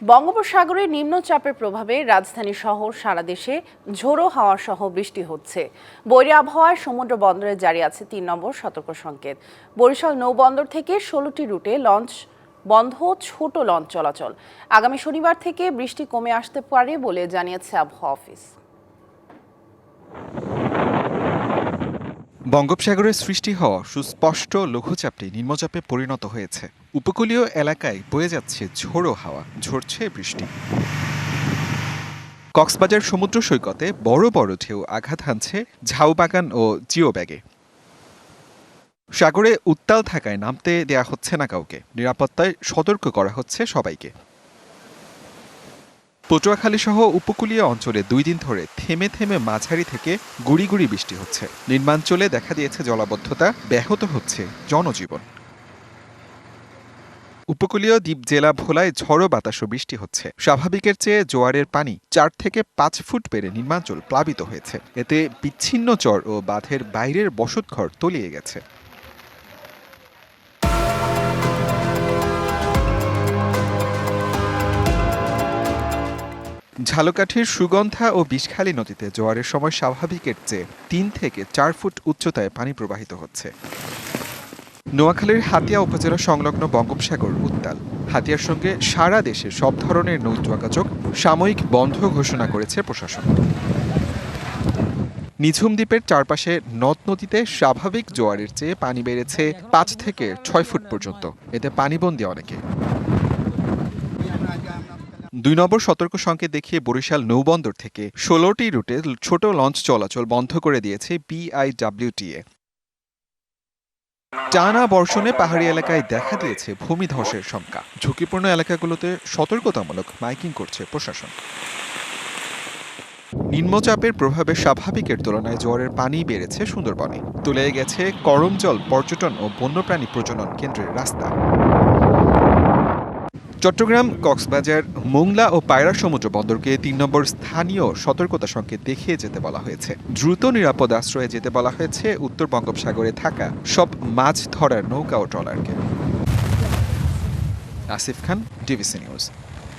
বঙ্গোপসাগরে নিম্নচাপের প্রভাবে রাজধানী সহ সারা দেশে ঝোড়ো হাওয়া সহ বৃষ্টি হচ্ছে। বৈরী আবহাওয়ায় সমুদ্র বন্দরে জারি আছে ৩ নম্বর সতর্ক সংকেত। বরিশাল নৌবন্দর থেকে ১৬টি রুটে লঞ্চ বন্ধ, ছোট লঞ্চ চলাচল। আগামী শনিবার থেকে বৃষ্টি কমে আসতে পারে বলে জানিয়েছে আবহাওয়া অফিস। বঙ্গোপসাগরে সৃষ্টি হওয়া সুস্পষ্ট লঘুচাপটি নিম্নচাপে পরিণত হয়েছে। উপকূলীয় এলাকায় বয়ে যাচ্ছে ঝোড়ো হাওয়া, ঝরছে বৃষ্টি। কক্সবাজার সমুদ্র সৈকতে বড় বড় ঢেউ আঘাত হানছে ঝাউবাগান ও জিওব্যাগে। সাগরে উত্তাল থাকায় নামতে দেয়া হচ্ছে না কাউকে, নিরাপত্তায় সতর্ক করা হচ্ছে সবাইকে। পটুয়াখালী সহ উপকূলীয় অঞ্চলে ২ দিন ধরে থেমে থেমে মাঝারি থেকে গুড়ি গুড়ি বৃষ্টি হচ্ছে। নিম্নাঞ্চলে দেখা দিয়েছে জলাবদ্ধতা, ব্যাহত হচ্ছে জনজীবন। উপকূলীয় দ্বীপ জেলা ভোলায় ঝড়ো বাতাস ও বৃষ্টি হচ্ছে। স্বাভাবিকের চেয়ে জোয়ারের পানি ৪ থেকে ৫ ফুট বেড়ে নিম্নাঞ্চল প্লাবিত হয়েছে। এতে বিচ্ছিন্ন চর ও বাঁধের বাইরের বসতঘর তলিয়ে গেছে। ঝালকাঠির সুগন্ধা ও বিষখালী নদীতে জোয়ারের সময় স্বাভাবিকের চেয়ে ৩ থেকে ৪ ফুট উচ্চতায় পানি প্রবাহিত হচ্ছে। নোয়াখালীর হাতিয়া উপজেলা সংলগ্ন বঙ্গোপসাগর উত্তাল। হাতিয়ার সঙ্গে সারা দেশে সব ধরনের নৌ যোগাযোগ সাময়িক বন্ধ ঘোষণা করেছে প্রশাসন। নিঝুম দ্বীপের চারপাশে নদ নদীতে স্বাভাবিক জোয়ারের চেয়ে পানি বেড়েছে ৫ থেকে ৬ ফুট পর্যন্ত। এতে পানিবন্দী অনেকে। ২ নম্বর সতর্ক সংকেত দেখিয়ে বরিশাল নৌবন্দর থেকে ১৬টি রুটে ছোট লঞ্চ চলাচল বন্ধ করে দিয়েছে বিআইডব্লিউটিএ। টানা বর্ষণে পাহাড়ি এলাকায় দেখা দিয়েছে ভূমিধসের শঙ্কা। ঝুঁকিপূর্ণ এলাকাগুলোতে সতর্কতামূলক মাইকিং করছে প্রশাসন। নিম্নচাপের প্রভাবে স্বাভাবিকের তুলনায় জোয়ারের পানি বেড়েছে সুন্দরবনে। তলিয়ে গেছে করমজল পর্যটন ও বন্যপ্রাণী প্রজনন কেন্দ্রের রাস্তা। চট্টগ্রাম, কক্সবাজার, মোংলা ও পায়রা সমুদ্র বন্দরকে ৩ নম্বর স্থানীয় সতর্কতা সংকেত দেখিয়ে যেতে বলা হয়েছে। দ্রুত নিরাপদ আশ্রয়ে যেতে বলা হয়েছে উত্তর বঙ্গোপসাগরে থাকা সব মাছ ধরার নৌকা ও ট্রলারকে। আসিফ খান, ডিবিসি নিউজ।